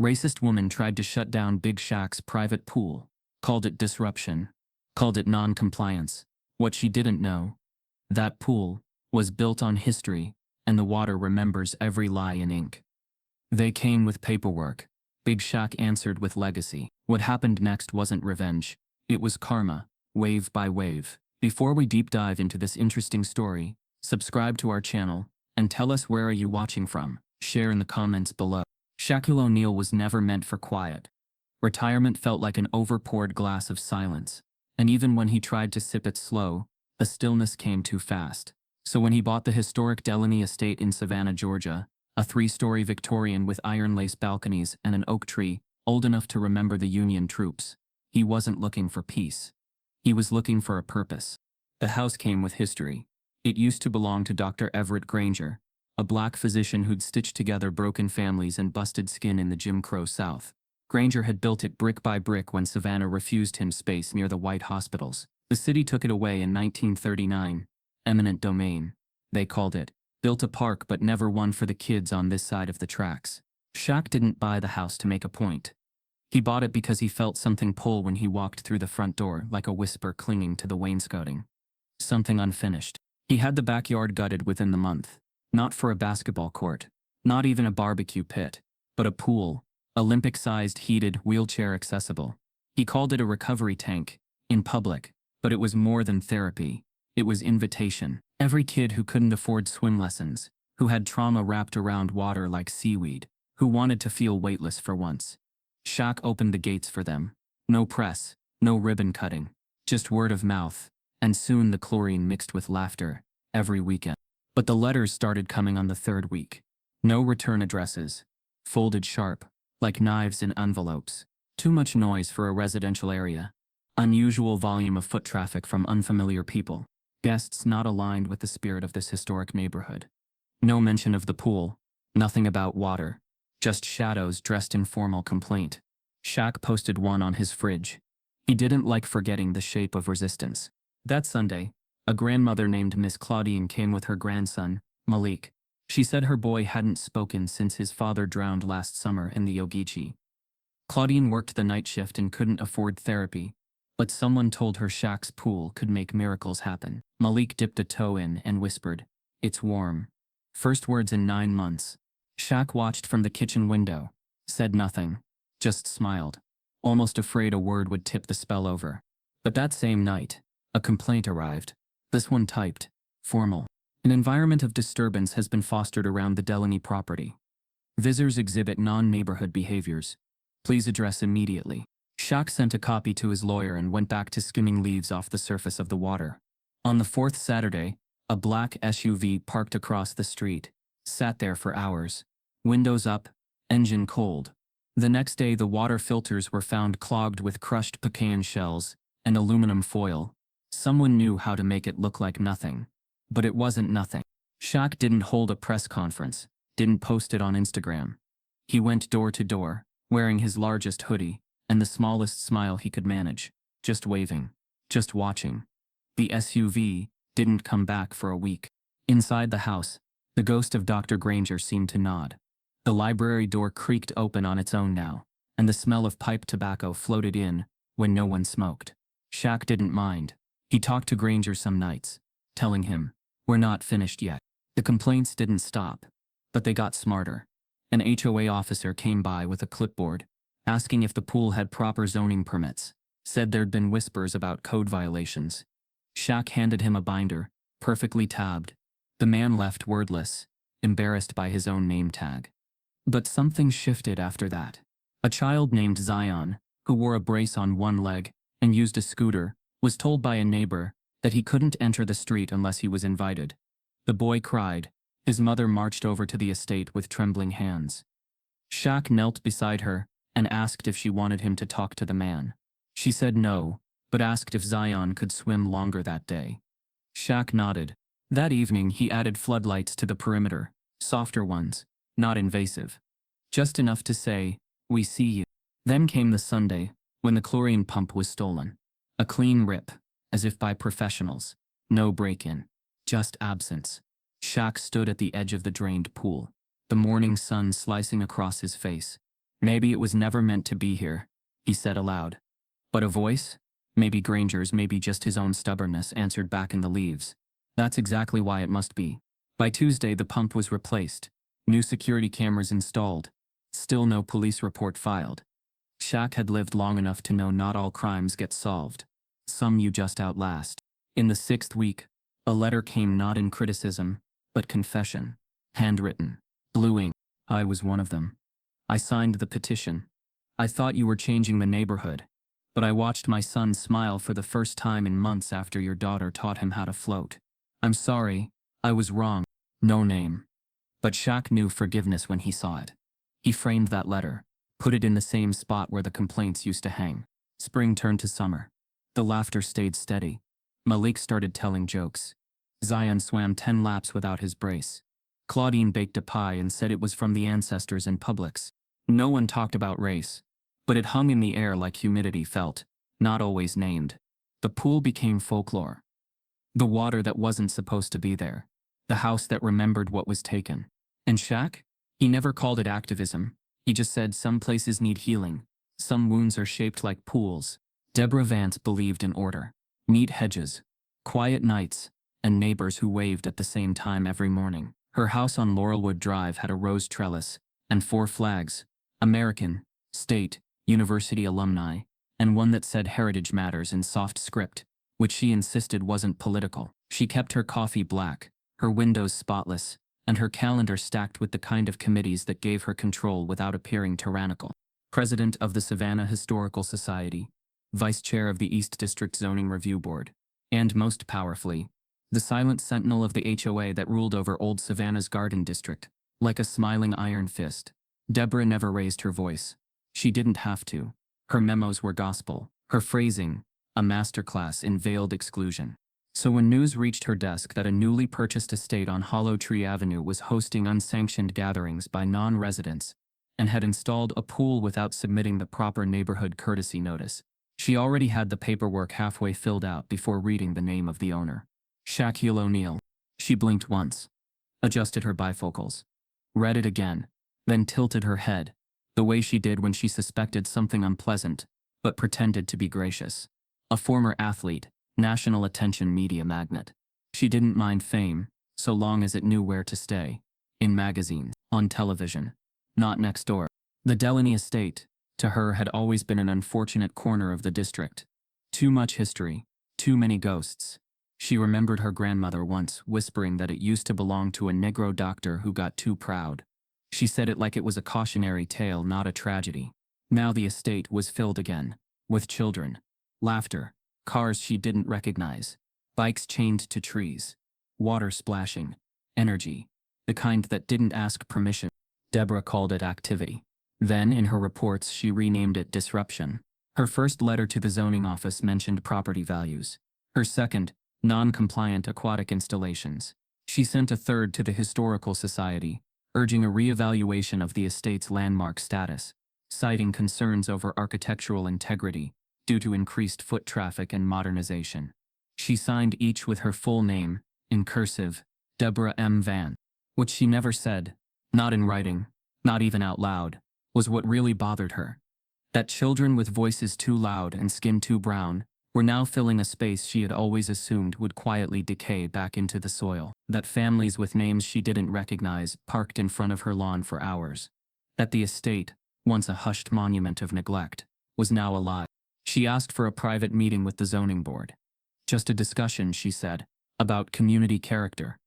Racist woman tried to shut down Big Shaq's private pool, called it disruption, called it non-compliance. What she didn't know, that pool was built on history, and the water remembers every lie in ink. They came with paperwork. Big Shaq answered with legacy. What happened next wasn't revenge. It was karma, wave by wave. Before we deep dive into this interesting story, subscribe to our channel, and tell us where are you watching from. Share in the comments below. Shaquille O'Neal was never meant for quiet. Retirement felt like an over-poured glass of silence, and even when he tried to sip it slow, the stillness came too fast. So when he bought the historic Delany estate in Savannah, Georgia, a 3-story Victorian with iron-lace balconies and an oak tree, old enough to remember the Union troops, he wasn't looking for peace. He was looking for a purpose. The house came with history. It used to belong to Dr. Everett Granger, a black physician who'd stitched together broken families and busted skin in the Jim Crow South. Granger had built it brick by brick when Savannah refused him space near the white hospitals. The city took it away in 1939. Eminent domain, they called it. Built a park but never one for the kids on this side of the tracks. Shaq didn't buy the house to make a point. He bought it because he felt something pull when he walked through the front door, like a whisper clinging to the wainscoting. Something unfinished. He had the backyard gutted within the month. Not for a basketball court, not even a barbecue pit, but a pool, Olympic-sized, heated, wheelchair-accessible. He called it a recovery tank, in public, but it was more than therapy. It was invitation. Every kid who couldn't afford swim lessons, who had trauma wrapped around water like seaweed, who wanted to feel weightless for once. Shaq opened the gates for them. No press, no ribbon cutting, just word of mouth, and soon the chlorine mixed with laughter, every weekend. But the letters started coming on the 3rd week. No return addresses. Folded sharp, like knives in envelopes. Too much noise for a residential area. Unusual volume of foot traffic from unfamiliar people. Guests not aligned with the spirit of this historic neighborhood. No mention of the pool. Nothing about water. Just shadows dressed in formal complaint. Shaq posted one on his fridge. He didn't like forgetting the shape of resistance. That Sunday, a grandmother named Miss Claudine came with her grandson, Malik. She said her boy hadn't spoken since his father drowned last summer in the Ogeechee. Claudine worked the night shift and couldn't afford therapy, but someone told her Shaq's pool could make miracles happen. Malik dipped a toe in and whispered, "It's warm." First words in 9 months. Shaq watched from the kitchen window, said nothing, just smiled, almost afraid a word would tip the spell over. But that same night, a complaint arrived. This one typed, formal. An environment of disturbance has been fostered around the Delany property. Visitors exhibit non-neighborhood behaviors. Please address immediately. Shaq sent a copy to his lawyer and went back to skimming leaves off the surface of the water. On the 4th Saturday, a black SUV parked across the street, sat there for hours. Windows up, engine cold. The next day the water filters were found clogged with crushed pecan shells and aluminum foil. Someone knew how to make it look like nothing. But it wasn't nothing. Shaq didn't hold a press conference, didn't post it on Instagram. He went door to door, wearing his largest hoodie, and the smallest smile he could manage, just waving, just watching. The SUV didn't come back for a week. Inside the house, the ghost of Dr. Granger seemed to nod. The library door creaked open on its own now, and the smell of pipe tobacco floated in when no one smoked. Shaq didn't mind. He talked to Granger some nights, telling him, "We're not finished yet." The complaints didn't stop, but they got smarter. An HOA officer came by with a clipboard, asking if the pool had proper zoning permits, said there'd been whispers about code violations. Shaq handed him a binder, perfectly tabbed. The man left wordless, embarrassed by his own name tag. But something shifted after that. A child named Zion, who wore a brace on one leg and used a scooter, was told by a neighbor that he couldn't enter the street unless he was invited. The boy cried. His mother marched over to the estate with trembling hands. Shaq knelt beside her and asked if she wanted him to talk to the man. She said no, but asked if Zion could swim longer that day. Shaq nodded. That evening he added floodlights to the perimeter, softer ones, not invasive. Just enough to say, "We see you." Then came the Sunday, when the chlorine pump was stolen. A clean rip, as if by professionals. No break-in, just absence. Shaq stood at the edge of the drained pool, the morning sun slicing across his face. Maybe it was never meant to be here, he said aloud. But a voice? Maybe Granger's, maybe just his own stubbornness, answered back in the leaves. That's exactly why it must be. By Tuesday, the pump was replaced. New security cameras installed. Still no police report filed. Shaq had lived long enough to know not all crimes get solved. Some you just outlast. In the 6th week, a letter came, not in criticism, but confession. Handwritten. Blue ink. I was one of them. I signed the petition. I thought you were changing the neighborhood. But I watched my son smile for the first time in months after your daughter taught him how to float. I'm sorry, I was wrong. No name. But Shaq knew forgiveness when he saw it. He framed that letter, put it in the same spot where the complaints used to hang. Spring turned to summer. The laughter stayed steady. Malik started telling jokes. Zion swam 10 laps without his brace. Claudine baked a pie and said it was from the ancestors in Publix. No one talked about race, but it hung in the air like humidity felt, not always named. The pool became folklore. The water that wasn't supposed to be there. The house that remembered what was taken. And Shaq? He never called it activism. He just said some places need healing. Some wounds are shaped like pools. Deborah Vance believed in order. Neat hedges, quiet nights, and neighbors who waved at the same time every morning. Her house on Laurelwood Drive had a rose trellis and 4 flags: American, state, university alumni, and one that said Heritage Matters in soft script, which she insisted wasn't political. She kept her coffee black, her windows spotless, and her calendar stacked with the kind of committees that gave her control without appearing tyrannical. President of the Savannah Historical Society, Vice Chair of the East District Zoning Review Board, and most powerfully, the silent sentinel of the HOA that ruled over Old Savannah's Garden District. Like a smiling iron fist, Deborah never raised her voice. She didn't have to. Her memos were gospel, her phrasing, a masterclass in veiled exclusion. So when news reached her desk that a newly purchased estate on Hollow Tree Avenue was hosting unsanctioned gatherings by non-residents and had installed a pool without submitting the proper neighborhood courtesy notice, she already had the paperwork halfway filled out before reading the name of the owner. Shaquille O'Neal. She blinked once, adjusted her bifocals, read it again, then tilted her head, the way she did when she suspected something unpleasant, but pretended to be gracious. A former athlete, national attention media magnet. She didn't mind fame, so long as it knew where to stay. In magazines, on television, not next door. The Delaney estate, to her, had always been an unfortunate corner of the district. Too much history, too many ghosts. She remembered her grandmother once whispering that it used to belong to a Negro doctor who got too proud. She said it like it was a cautionary tale, not a tragedy. Now the estate was filled again, with children, laughter, cars she didn't recognize, bikes chained to trees, water splashing, energy, the kind that didn't ask permission. Deborah called it activity. Then, in her reports, she renamed it disruption. Her first letter to the zoning office mentioned property values. Her second, non-compliant aquatic installations. She sent a third to the Historical Society, urging a reevaluation of the estate's landmark status, citing concerns over architectural integrity due to increased foot traffic and modernization. She signed each with her full name, in cursive, Deborah M. Van. What she never said, not in writing, not even out loud, was what really bothered her. That children with voices too loud and skin too brown were now filling a space she had always assumed would quietly decay back into the soil. That families with names she didn't recognize parked in front of her lawn for hours. That the estate, once a hushed monument of neglect, was now alive. She asked for a private meeting with the zoning board. Just a discussion, she said, about community character.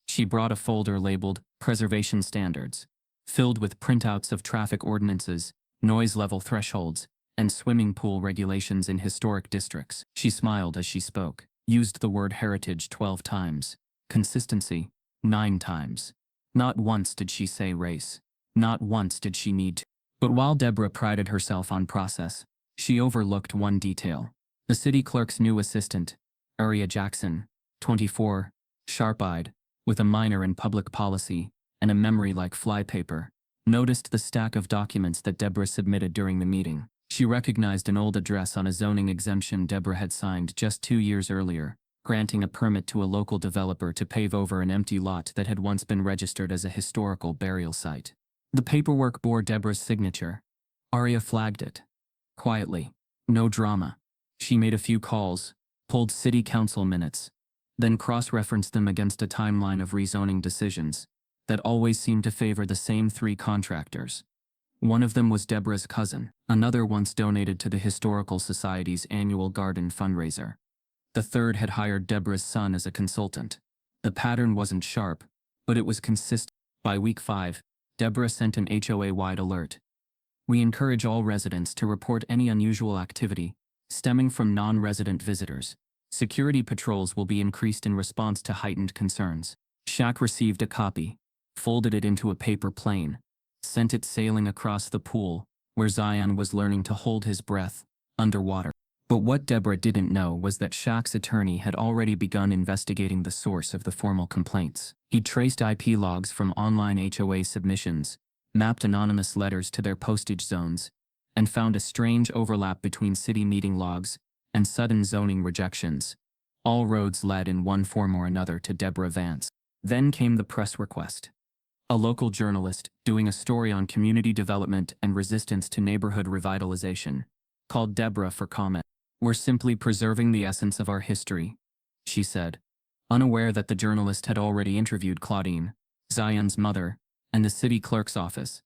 She brought a folder labeled Preservation Standards, filled with printouts of traffic ordinances, noise level thresholds, and swimming pool regulations in historic districts. She smiled as she spoke, used the word heritage 12 times, consistency 9 times. Not once did she say race. Not once did she need to. But while Deborah prided herself on process, she overlooked one detail. The city clerk's new assistant, Aria Jackson, 24, sharp-eyed, with a minor in public policy and a memory like flypaper, noticed the stack of documents that Deborah submitted during the meeting. She recognized an old address on a zoning exemption Deborah had signed just 2 years earlier, granting a permit to a local developer to pave over an empty lot that had once been registered as a historical burial site. The paperwork bore Deborah's signature, Arya flagged it. Quietly. No drama. She made a few calls, pulled city council minutes, then cross-referenced them against a timeline of rezoning decisions that always seemed to favor the same three contractors. One of them was Deborah's cousin. Another once donated to the Historical Society's annual garden fundraiser. The third had hired Deborah's son as a consultant. The pattern wasn't sharp, but it was consistent. By week 5, Deborah sent an HOA-wide alert. We encourage all residents to report any unusual activity stemming from non-resident visitors. Security patrols will be increased in response to heightened concerns. Shaq received a copy, folded it into a paper plane, sent it sailing across the pool, where Zion was learning to hold his breath, underwater. But what Deborah didn't know was that Shaq's attorney had already begun investigating the source of the formal complaints. He traced IP logs from online HOA submissions, mapped anonymous letters to their postage zones, and found a strange overlap between city meeting logs and sudden zoning rejections. All roads led in one form or another to Deborah Vance. Then came the press request. A local journalist, doing a story on community development and resistance to neighborhood revitalization, called Deborah for comment. "We're simply preserving the essence of our history," she said, unaware that the journalist had already interviewed Claudine, Zion's mother, and the city clerk's office.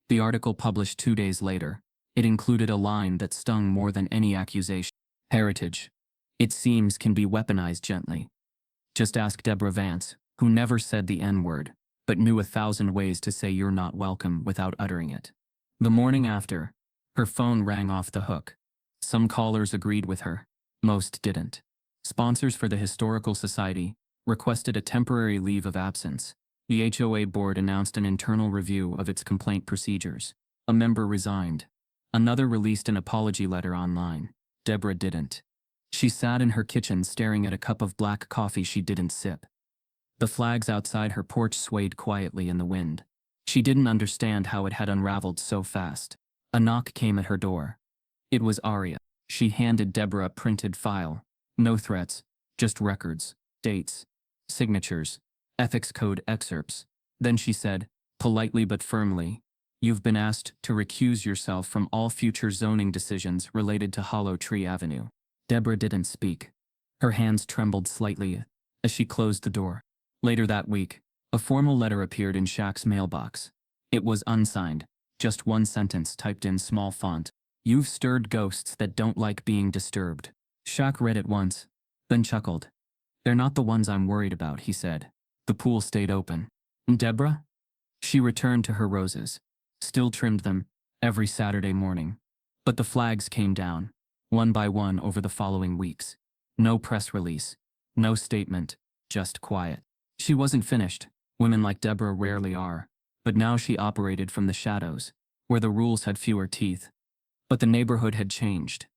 The article published 2 days later. It included a line that stung more than any accusation. "Heritage, it seems, can be weaponized gently. Just ask Deborah Vance, who never said the N-word, but knew 1,000 ways to say you're not welcome without uttering it." The morning after, her phone rang off the hook. Some callers agreed with her. Most didn't. Sponsors for the Historical Society requested a temporary leave of absence. The HOA board announced an internal review of its complaint procedures. A member resigned. Another released an apology letter online. Deborah didn't. She sat in her kitchen staring at a cup of black coffee she didn't sip. The flags outside her porch swayed quietly in the wind. She didn't understand how it had unraveled so fast. A knock came at her door. It was Arya. She handed Deborah a printed file. No threats, just records, dates, signatures, ethics code excerpts. Then she said, politely but firmly, "You've been asked to recuse yourself from all future zoning decisions related to Hollow Tree Avenue." Deborah didn't speak. Her hands trembled slightly as she closed the door. Later that week, a formal letter appeared in Shaq's mailbox. It was unsigned, just one sentence typed in small font. "You've stirred ghosts that don't like being disturbed." Shaq read it once, then chuckled. "They're not the ones I'm worried about," he said. The pool stayed open. "Deborah?" She returned to her roses. Still trimmed them, every Saturday morning. But the flags came down, one by one over the following weeks. No press release, no statement, just quiet. She wasn't finished. Women like Deborah rarely are. But now she operated from the shadows, where the rules had fewer teeth. But the neighborhood had changed.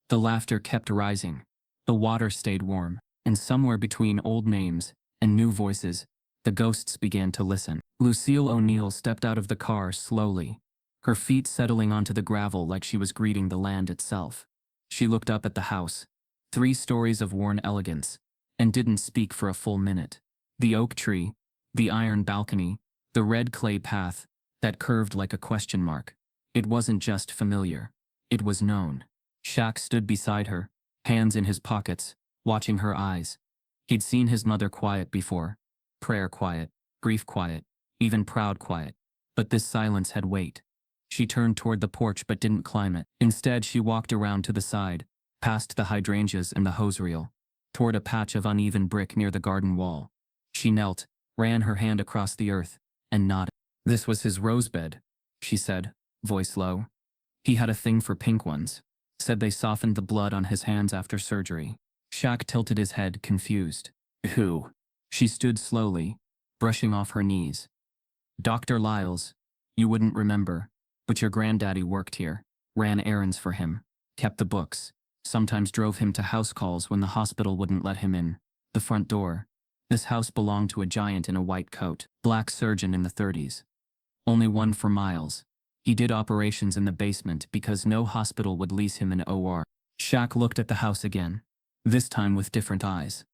The laughter kept rising. The water stayed warm. And somewhere between old names and new voices, the ghosts began to listen. Lucille O'Neill stepped out of the car slowly, her feet settling onto the gravel like she was greeting the land itself. She looked up at the house, 3 stories of worn elegance, and didn't speak for a full minute. The oak tree, the iron balcony, the red clay path that curved like a question mark. It wasn't just familiar. It was known. Shaq stood beside her, hands in his pockets, watching her eyes. He'd seen his mother quiet before. Prayer quiet, grief quiet, even proud quiet. But this silence had weight. She turned toward the porch but didn't climb it. Instead, she walked around to the side, past the hydrangeas and the hose reel, toward a patch of uneven brick near the garden wall. She knelt, ran her hand across the earth, and nodded. "This was his rosebed," she said, voice low. "He had a thing for pink ones. Said they softened the blood on his hands after surgery." Shaq tilted his head, confused. "Who?" She stood slowly, brushing off her knees. "Dr. Lyles. You wouldn't remember, but your granddaddy worked here, ran errands for him, kept the books, sometimes drove him to house calls when the hospital wouldn't let him in. The front door. This house belonged to a giant in a white coat, black surgeon in the 30s. Only one for miles. He did operations in the basement because no hospital would lease him an OR." Shaq looked at the house again, this time with different eyes.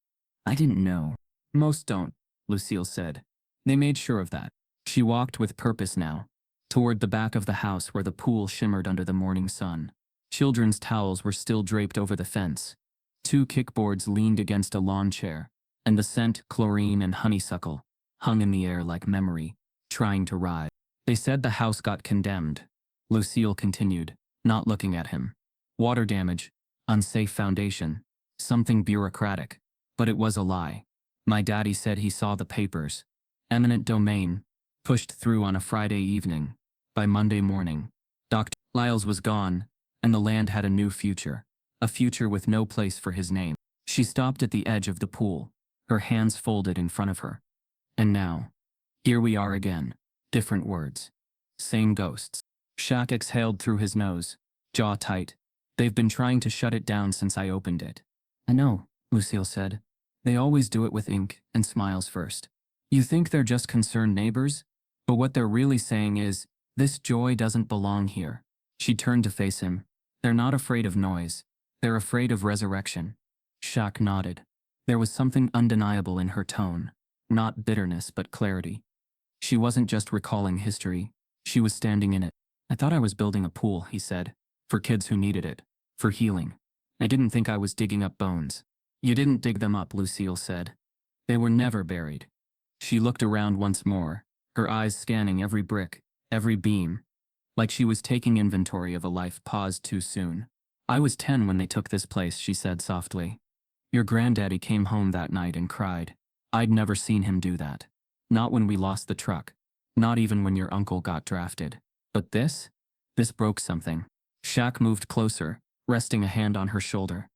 "I didn't know." "Most don't," Lucille said. "They made sure of that." She walked with purpose now, toward the back of the house where the pool shimmered under the morning sun. Children's towels were still draped over the fence. 2 kickboards leaned against a lawn chair, and the scent, chlorine and honeysuckle, hung in the air like memory, trying to rise. They said the house got condemned, Lucille continued, not looking at him. Water damage, unsafe foundation, something bureaucratic. But it was a lie. My daddy said he saw the papers. Eminent domain, pushed through on a Friday evening. By Monday morning, Dr. Lyles was gone, and the land had a new future. A future with no place for his name. She stopped at the edge of the pool, her hands folded in front of her. And now, here we are again. Different words. Same ghosts. Shaq exhaled through his nose, jaw tight. They've been trying to shut it down since I opened it. I know, Lucille said. They always do it with ink and smiles first. You think they're just concerned neighbors? But what they're really saying is, this joy doesn't belong here. She turned to face him. They're not afraid of noise. They're afraid of resurrection. Shaq nodded. There was something undeniable in her tone. Not bitterness, but clarity. She wasn't just recalling history. She was standing in it. I thought I was building a pool, he said. For kids who needed it. For healing. I didn't think I was digging up bones. You didn't dig them up, Lucille said. They were never buried. She looked around once more, her eyes scanning every brick, every beam. Like she was taking inventory of a life paused too soon. I was 10 when they took this place, she said softly. Your granddaddy came home that night and cried. I'd never seen him do that. Not when we lost the truck. Not even when your uncle got drafted. But this? This broke something. Shaq moved closer, resting a hand on her shoulder.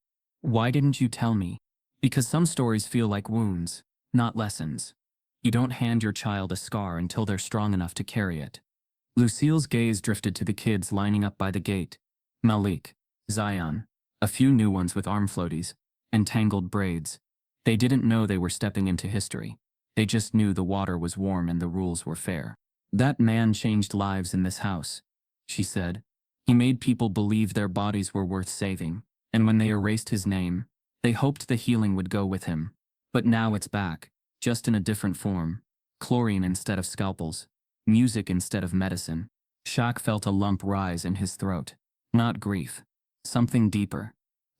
Why didn't you tell me? Because some stories feel like wounds, not lessons. You don't hand your child a scar until they're strong enough to carry it. Lucille's gaze drifted to the kids lining up by the gate. Malik, Zion, a few new ones with arm floaties, and tangled braids. They didn't know they were stepping into history. They just knew the water was warm and the rules were fair. That man changed lives in this house, she said. He made people believe their bodies were worth saving, and when they erased his name, they hoped the healing would go with him. But now it's back, just in a different form. Chlorine instead of scalpels. Music instead of medicine. Shaq felt a lump rise in his throat. Not grief. Something deeper.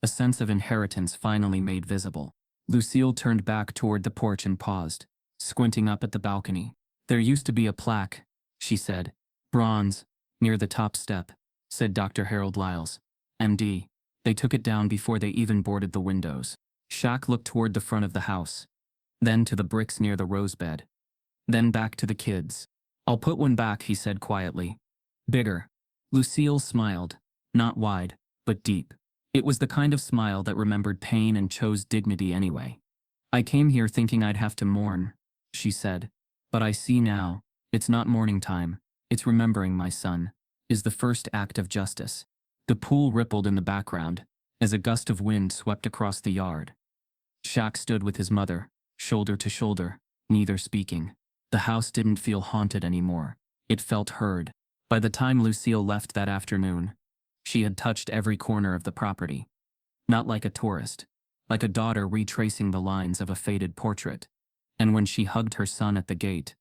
A sense of inheritance finally made visible. Lucille turned back toward the porch and paused, squinting up at the balcony. There used to be a plaque, she said. Bronze, near the top step, said Dr. Harold Lyles, MD. They took it down before they even boarded the windows. Shaq looked toward the front of the house, then to the bricks near the rose bed, then back to the kids. I'll put one back, he said quietly. Bigger. Lucille smiled, not wide, but deep. It was the kind of smile that remembered pain and chose dignity anyway. I came here thinking I'd have to mourn, she said. But I see now, it's not mourning time, it's remembering my son, is the first act of justice. The pool rippled in the background, as a gust of wind swept across the yard. Shaq stood with his mother, shoulder to shoulder, neither speaking. The house didn't feel haunted anymore. It felt heard. By the time Lucille left that afternoon, she had touched every corner of the property. Not like a tourist, like a daughter retracing the lines of a faded portrait. And when she hugged her son at the gate,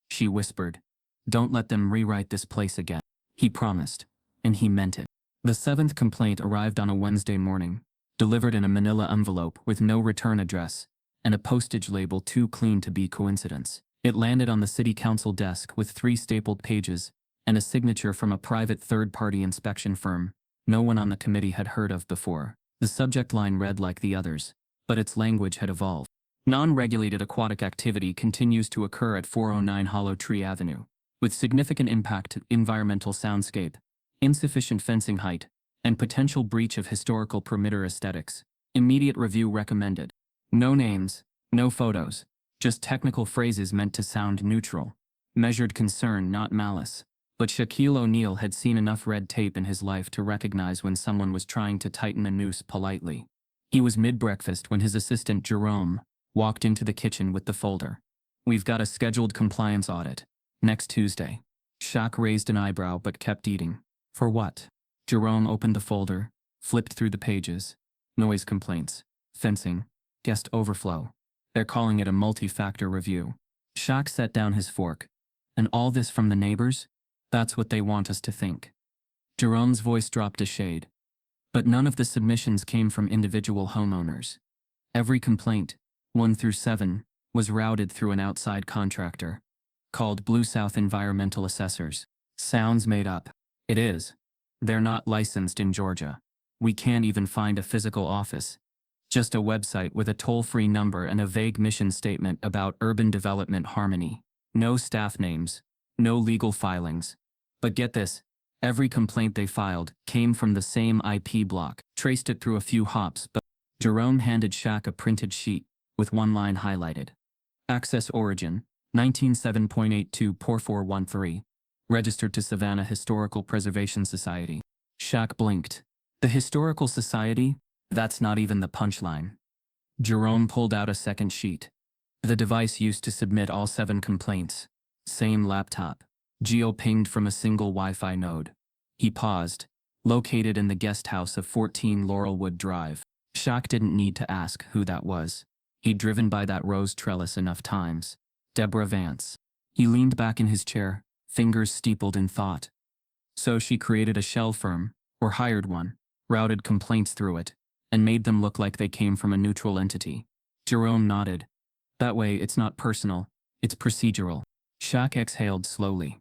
she whispered, "Don't let them rewrite this place again." He promised, and he meant it. The 7th complaint arrived on a Wednesday morning, delivered in a manila envelope with no return address, and a postage label too clean to be coincidence. It landed on the city council desk with 3 stapled pages, and a signature from a private third-party inspection firm no one on the committee had heard of before. The subject line read like the others, but its language had evolved. Non-regulated aquatic activity continues to occur at 409 Hollow Tree Avenue, with significant impact to environmental soundscape, insufficient fencing height, and potential breach of historical perimeter aesthetics. Immediate review recommended. No names, no photos, just technical phrases meant to sound neutral. Measured concern, not malice. But Shaquille O'Neal had seen enough red tape in his life to recognize when someone was trying to tighten a noose politely. He was mid-breakfast when his assistant Jerome walked into the kitchen with the folder. We've got a scheduled compliance audit. Next Tuesday. Shaq raised an eyebrow but kept eating. For what? Jerome opened the folder, flipped through the pages. Noise complaints, fencing, guest overflow. They're calling it a multi-factor review. Shaq set down his fork. And all this from the neighbors? That's what they want us to think. Jerome's voice dropped a shade. But none of the submissions came from individual homeowners. Every complaint, 1 through 7, was routed through an outside contractor, called Blue South Environmental Assessors. Sounds made up. It is. They're not licensed in Georgia. We can't even find a physical office. Just a website with a toll-free number and a vague mission statement about urban development harmony. No staff names. No legal filings. But get this. Every complaint they filed came from the same IP block. Traced it through a few hops, but Jerome handed Shaq a printed sheet with one line highlighted. Access origin, 197.82.4413. Registered to Savannah Historical Preservation Society. Shaq blinked. The Historical Society? That's not even the punchline. Jerome pulled out a second sheet. The device used to submit all 7 complaints. Same laptop. Geo-pinged from a single Wi-Fi node. He paused. Located in the guest house of 14 Laurelwood Drive. Shaq didn't need to ask who that was. He'd driven by that rose trellis enough times. Deborah Vance. He leaned back in his chair, fingers steepled in thought. So she created a shell firm, or hired one, routed complaints through it, and made them look like they came from a neutral entity. Jerome nodded. That way it's not personal, it's procedural. Shaq exhaled slowly.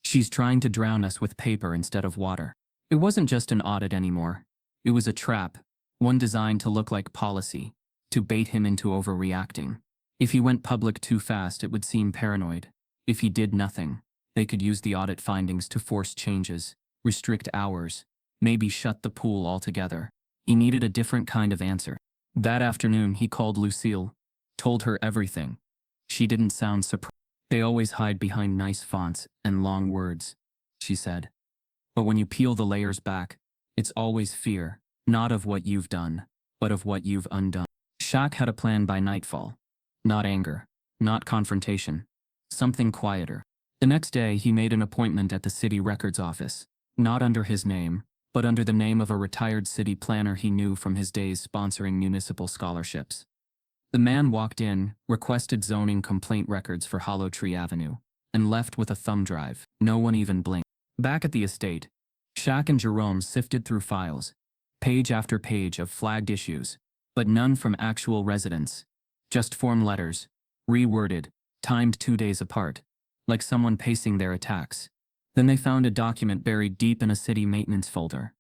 She's trying to drown us with paper instead of water. It wasn't just an audit anymore. It was a trap, one designed to look like policy, to bait him into overreacting. If he went public too fast, it would seem paranoid. If he did nothing, they could use the audit findings to force changes, restrict hours, maybe shut the pool altogether. He needed a different kind of answer. That afternoon he called Lucille, told her everything. She didn't sound surprised. They always hide behind nice fonts and long words, she said. But when you peel the layers back, it's always fear, not of what you've done, but of what you've undone. Shaq had a plan by nightfall. Not anger, not confrontation, something quieter. The next day he made an appointment at the city records office, not under his name, but under the name of a retired city planner he knew from his days sponsoring municipal scholarships. The man walked in, requested zoning complaint records for Hollow Tree Avenue, and left with a thumb drive. No one even blinked. Back at the estate, Shaq and Jerome sifted through files, page after page of flagged issues, but none from actual residents. Just form letters, reworded, timed 2 days apart, like someone pacing their attacks. Then they found a document buried deep in a city maintenance folder.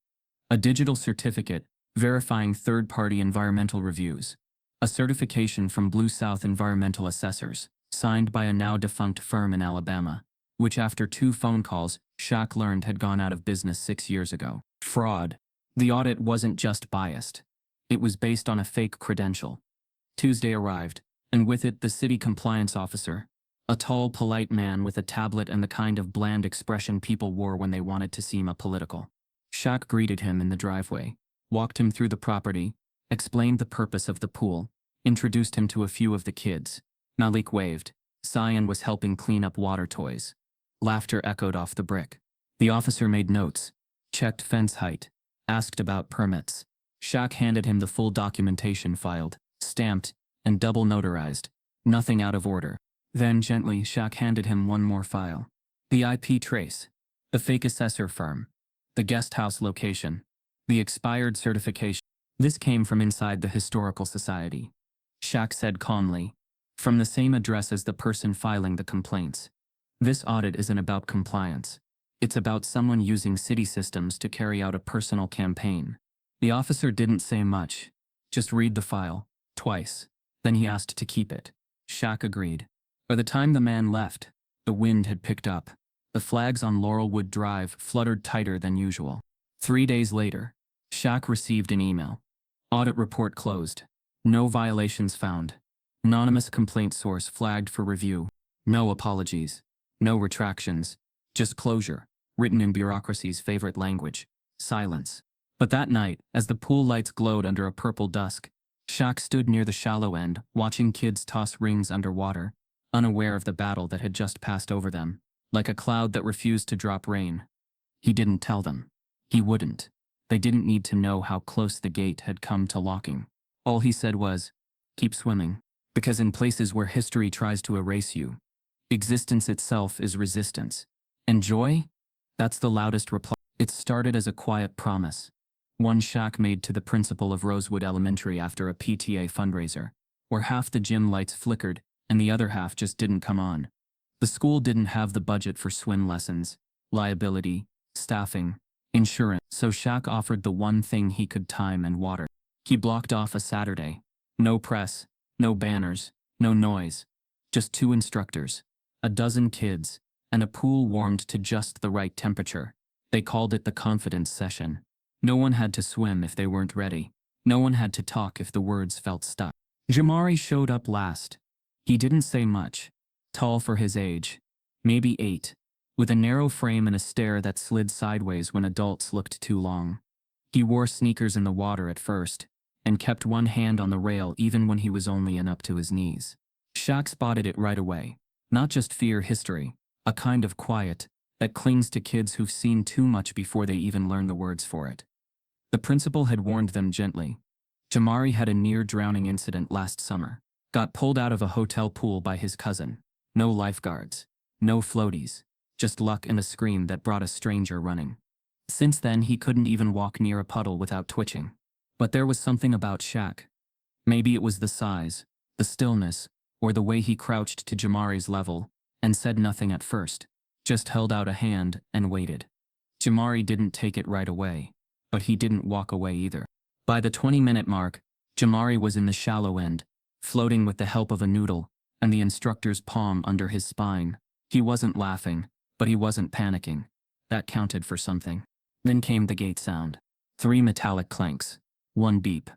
A digital certificate verifying third-party environmental reviews. A certification from Blue South Environmental Assessors, signed by a now-defunct firm in Alabama, which after 2 phone calls, Shaq learned had gone out of business 6 years ago. Fraud. The audit wasn't just biased. It was based on a fake credential. Tuesday arrived, and with it the city compliance officer, a tall, polite man with a tablet and the kind of bland expression people wore when they wanted to seem apolitical. Shaq greeted him in the driveway, walked him through the property, explained the purpose of the pool, introduced him to a few of the kids. Malik waved. Cyan was helping clean up water toys. Laughter echoed off the brick. The officer made notes, checked fence height, asked about permits. Shaq handed him the full documentation filed, stamped, and double notarized. Nothing out of order. Then gently Shaq handed him one more file. The IP trace. The fake assessor firm. The guest house location. The expired certification. This came from inside the Historical Society. Shaq said calmly, from the same address as the person filing the complaints. This audit isn't about compliance. It's about someone using city systems to carry out a personal campaign. The officer didn't say much, just read the file, twice. Then he asked to keep it. Shaq agreed. By the time the man left, the wind had picked up. The flags on Laurelwood Drive fluttered tighter than usual. 3 days later, Shaq received an email. Audit report closed. No violations found. Anonymous complaint source flagged for review. No apologies. No retractions. Just closure, written in bureaucracy's favorite language. Silence. But that night, as the pool lights glowed under a purple dusk, Shaq stood near the shallow end, watching kids toss rings underwater, unaware of the battle that had just passed over them, like a cloud that refused to drop rain. He didn't tell them. He wouldn't. They didn't need to know how close the gate had come to locking. All he said was, keep swimming. Because in places where history tries to erase you, existence itself is resistance. And joy? That's the loudest reply. It started as a quiet promise. One Shaq made to the principal of Rosewood Elementary after a PTA fundraiser, where half the gym lights flickered and the other half just didn't come on. The school didn't have the budget for swim lessons, liability, staffing, insurance, so Shaq offered the one thing he could: time and water. He blocked off a Saturday. No press, no banners, no noise. Just 2 instructors, a dozen kids, and a pool warmed to just the right temperature. They called it the confidence session. No one had to swim if they weren't ready. No one had to talk if the words felt stuck. Jamari showed up last. He didn't say much. Tall for his age, maybe 8, with a narrow frame and a stare that slid sideways when adults looked too long. He wore sneakers in the water at first, and kept one hand on the rail even when he was only up to his knees. Shaq spotted it right away. Not just fear history, a kind of quiet that clings to kids who've seen too much before they even learn the words for it. The principal had warned them gently. Jamari had a near-drowning incident last summer. Got pulled out of a hotel pool by his cousin. No lifeguards. No floaties. Just luck and a scream that brought a stranger running. Since then he couldn't even walk near a puddle without twitching. But there was something about Shaq. Maybe it was the size, the stillness, or the way he crouched to Jamari's level, and said nothing at first. Just held out a hand and waited. Jamari didn't take it right away, but he didn't walk away either. By the 20-minute mark, Jamari was in the shallow end, floating with the help of a noodle, and the instructor's palm under his spine. He wasn't laughing, but he wasn't panicking. That counted for something. Then came the gate sound. 3 metallic clanks. 1 beep.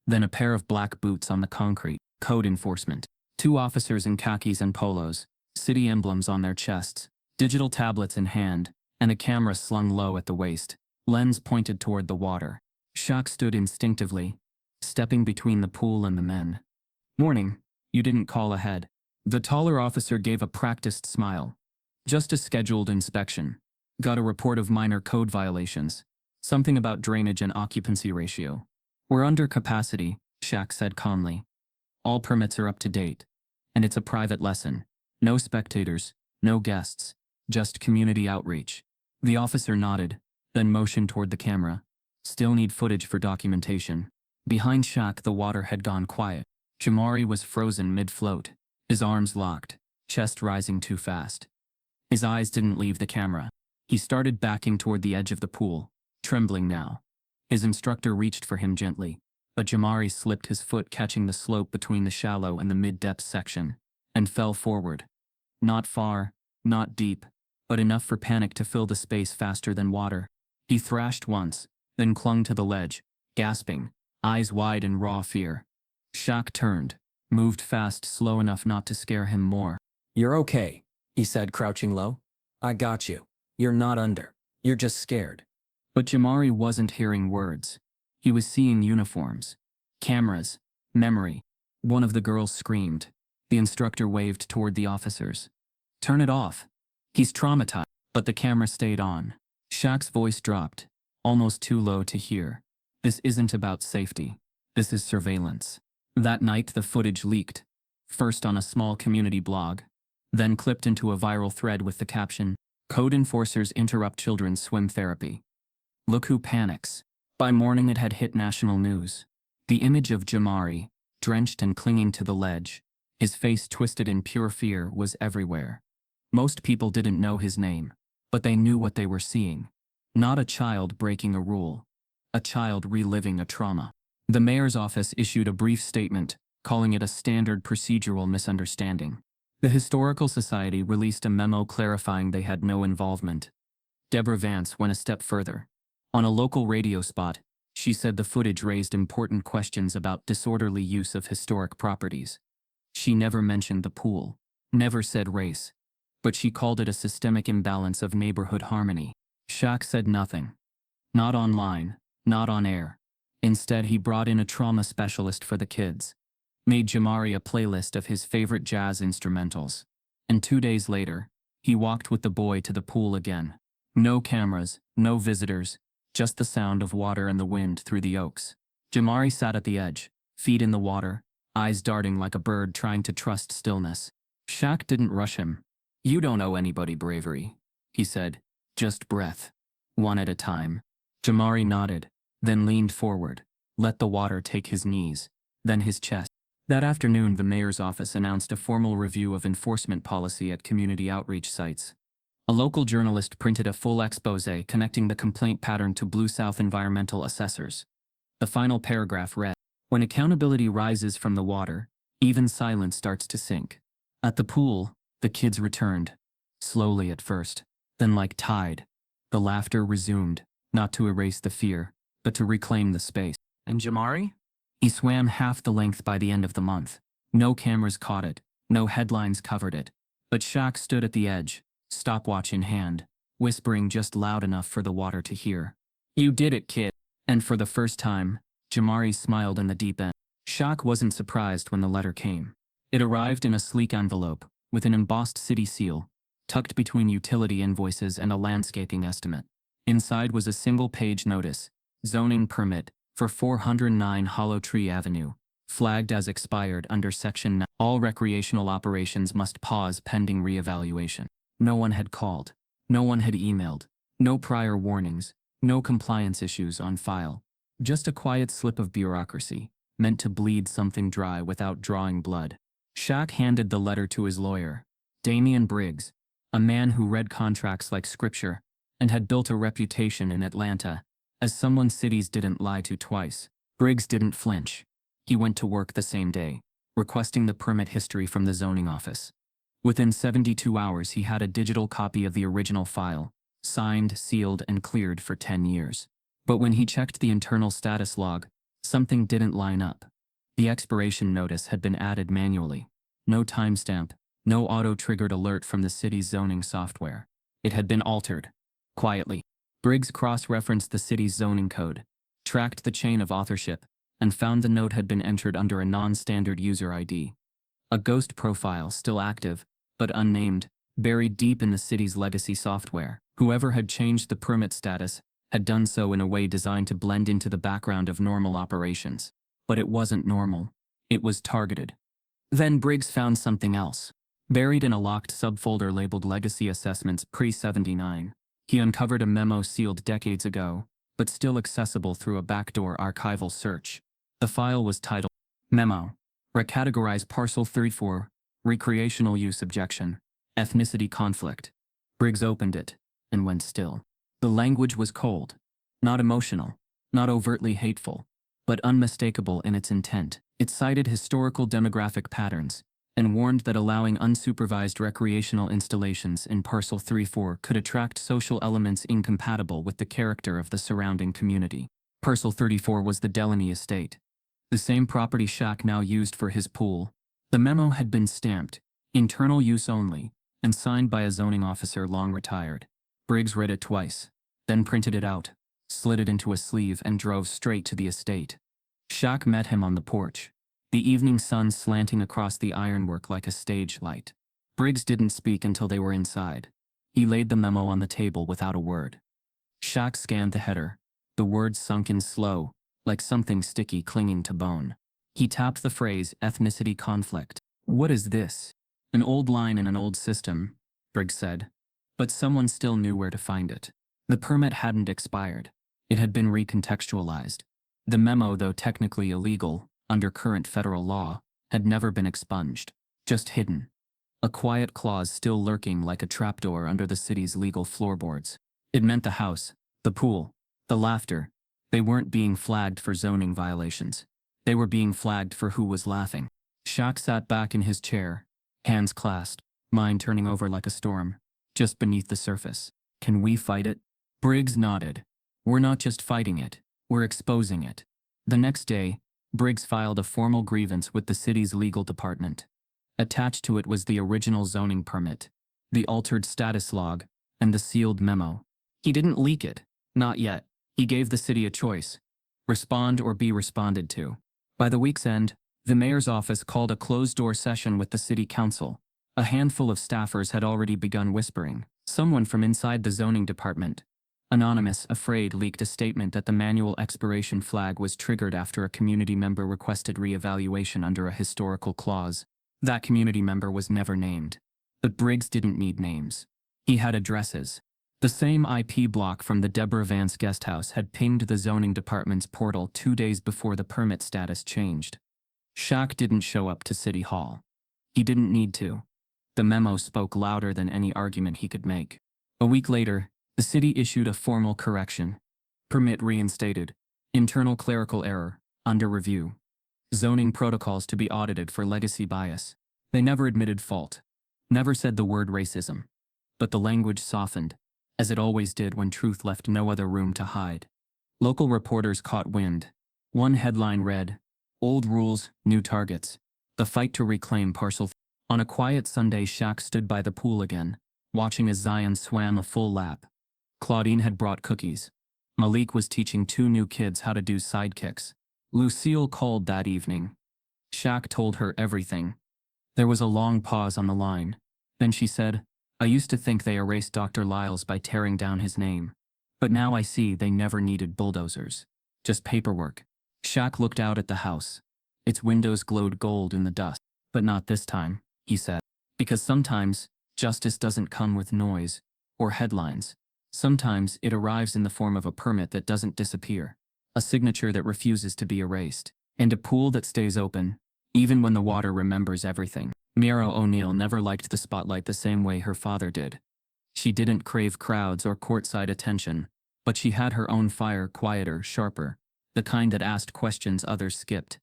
Then a pair of black boots on the concrete. Code enforcement. 2 officers in khakis and polos, city emblems on their chests, digital tablets in hand, and a camera slung low at the waist, lens pointed toward the water. Shaq stood instinctively, stepping between the pool and the men. "Morning. You didn't call ahead." The taller officer gave a practiced smile. "Just a scheduled inspection. Got a report of minor code violations. Something about drainage and occupancy ratio. We're under capacity," Shaq said calmly. "All permits are up to date. And it's a private lesson. No spectators, no guests, just community outreach." The officer nodded, then motioned toward the camera. "Still need footage for documentation." Behind Shaq the water had gone quiet. Jamari was frozen mid-float, his arms locked, chest rising too fast. His eyes didn't leave the camera. He started backing toward the edge of the pool, trembling now. His instructor reached for him gently, but Jamari slipped his foot, catching the slope between the shallow and the mid-depth section, and fell forward. Not far, not deep, but enough for panic to fill the space faster than water. He thrashed once, then clung to the ledge, gasping, eyes wide in raw fear. Shaq turned, moved fast, slow enough not to scare him more. "You're okay," he said, crouching low. "I got you. You're not under. You're just scared." But Jamari wasn't hearing words. He was seeing uniforms, cameras, memory. One of the girls screamed. The instructor waved toward the officers. "Turn it off. He's traumatized." But the camera stayed on. Shaq's voice dropped, almost too low to hear. "This isn't about safety. This is surveillance." That night the footage leaked, first on a small community blog, then clipped into a viral thread with the caption, "Code enforcers interrupt children's swim therapy. Look who panics." By morning it had hit national news. The image of Jamari, drenched and clinging to the ledge, his face twisted in pure fear, was everywhere. Most people didn't know his name, but they knew what they were seeing. Not a child breaking a rule. A child reliving a trauma. The mayor's office issued a brief statement, calling it a standard procedural misunderstanding. The Historical Society released a memo clarifying they had no involvement. Deborah Vance went a step further. On a local radio spot, she said the footage raised important questions about disorderly use of historic properties. She never mentioned the pool, never said race, but she called it a systemic imbalance of neighborhood harmony. Shaq said nothing. Not online, not on air. Instead, he brought in a trauma specialist for the kids, made Jamari a playlist of his favorite jazz instrumentals, and 2 days later, he walked with the boy to the pool again. No cameras, no visitors, just the sound of water and the wind through the oaks. Jamari sat at the edge, feet in the water, eyes darting like a bird trying to trust stillness. Shaq didn't rush him. "You don't owe anybody bravery," he said. Just breath. One at a time. Jamari nodded, then leaned forward, let the water take his knees, then his chest. That afternoon, the mayor's office announced a formal review of enforcement policy at community outreach sites. A local journalist printed a full exposé connecting the complaint pattern to Blue South environmental assessors. The final paragraph read, "When accountability rises from the water, even silence starts to sink." At the pool, the kids returned. Slowly at first, then like tide. The laughter resumed, not to erase the fear, but to reclaim the space. And Jamari? He swam half the length by the end of the month. No cameras caught it, no headlines covered it. But Shaq stood at the edge, stopwatch in hand, whispering just loud enough for the water to hear. "You did it, kid." And for the first time, Jamari smiled in the deep end. Shaq wasn't surprised when the letter came. It arrived in a sleek envelope, with an embossed city seal, tucked between utility invoices and a landscaping estimate. Inside was a single-page notice, zoning permit for 409 Hollow Tree Avenue, flagged as expired under Section 9. All recreational operations must pause pending reevaluation. No one had called. No one had emailed. No prior warnings. No compliance issues on file. Just a quiet slip of bureaucracy, meant to bleed something dry without drawing blood. Shaq handed the letter to his lawyer, Damian Briggs, a man who read contracts like scripture and had built a reputation in Atlanta as someone cities didn't lie to twice. Briggs didn't flinch. He went to work the same day, requesting the permit history from the zoning office. Within 72 hours, he had a digital copy of the original file, signed, sealed, and cleared for 10 years. But when he checked the internal status log, something didn't line up. The expiration notice had been added manually. No timestamp, no auto-triggered alert from the city's zoning software. It had been altered. Quietly. Briggs cross-referenced the city's zoning code, tracked the chain of authorship, and found the note had been entered under a non-standard user ID. A ghost profile still active, but unnamed, buried deep in the city's legacy software. Whoever had changed the permit status had done so in a way designed to blend into the background of normal operations. But it wasn't normal. It was targeted. Then Briggs found something else. Buried in a locked subfolder labeled Legacy Assessments Pre-79, he uncovered a memo sealed decades ago, but still accessible through a backdoor archival search. The file was titled, "Memo. Recategorize Parcel 34, Recreational Use Objection, Ethnicity Conflict." Briggs opened it, and went still. The language was cold. Not emotional, not overtly hateful, but unmistakable in its intent. It cited historical demographic patterns, and warned that allowing unsupervised recreational installations in Parcel 34 could attract social elements incompatible with the character of the surrounding community. Parcel 34 was the Delaney estate, the same property Shaq now used for his pool. The memo had been stamped, internal use only, and signed by a zoning officer long retired. Briggs read it twice, then printed it out, slid it into a sleeve, and drove straight to the estate. Shaq met him on the porch, the evening sun slanting across the ironwork like a stage light. Briggs didn't speak until they were inside. He laid the memo on the table without a word. Shaq scanned the header. The words sunk in slow, like something sticky clinging to bone. He tapped the phrase, "ethnicity conflict." "What is this?" "An old line in an old system," Briggs said. But someone still knew where to find it. The permit hadn't expired. It had been recontextualized. The memo, though technically illegal, under current federal law, had never been expunged, just hidden. A quiet clause still lurking like a trapdoor under the city's legal floorboards. It meant the house, the pool, the laughter. They weren't being flagged for zoning violations. They were being flagged for who was laughing. Shaq sat back in his chair, hands clasped, mind turning over like a storm, just beneath the surface. "Can we fight it?" Briggs nodded. "We're not just fighting it, we're exposing it." The next day, Briggs filed a formal grievance with the city's legal department. Attached to it was the original zoning permit, the altered status log, and the sealed memo. He didn't leak it. Not yet. He gave the city a choice: respond or be responded to. By the week's end, the mayor's office called a closed-door session with the city council. A handful of staffers had already begun whispering. Someone from inside the zoning department, anonymous, afraid, leaked a statement that the manual expiration flag was triggered after a community member requested reevaluation under a historical clause. That community member was never named. But Briggs didn't need names. He had addresses. The same IP block from the Deborah Vance guest house had pinged the zoning department's portal 2 days before the permit status changed. Shaq didn't show up to City Hall. He didn't need to. The memo spoke louder than any argument he could make. A week later, the city issued a formal correction. Permit reinstated. Internal clerical error, under review. Zoning protocols to be audited for legacy bias. They never admitted fault. Never said the word racism. But the language softened, as it always did when truth left no other room to hide. Local reporters caught wind. One headline read, "Old rules, new targets. The fight to reclaim parcel." On a quiet Sunday, Shaq stood by the pool again, watching as Zion swam a full lap. Claudine had brought cookies. Malik was teaching 2 new kids how to do sidekicks. Lucille called that evening. Shaq told her everything. There was a long pause on the line. Then she said, "I used to think they erased Dr. Lyles by tearing down his name. But now I see they never needed bulldozers. Just paperwork." Shaq looked out at the house. Its windows glowed gold in the dust. "But not this time," he said. "Because sometimes, justice doesn't come with noise or headlines. Sometimes it arrives in the form of a permit that doesn't disappear, a signature that refuses to be erased, and a pool that stays open, even when the water remembers everything." Mira O'Neill never liked the spotlight the same way her father did. She didn't crave crowds or courtside attention, but she had her own fire, quieter, sharper, the kind that asked questions others skipped.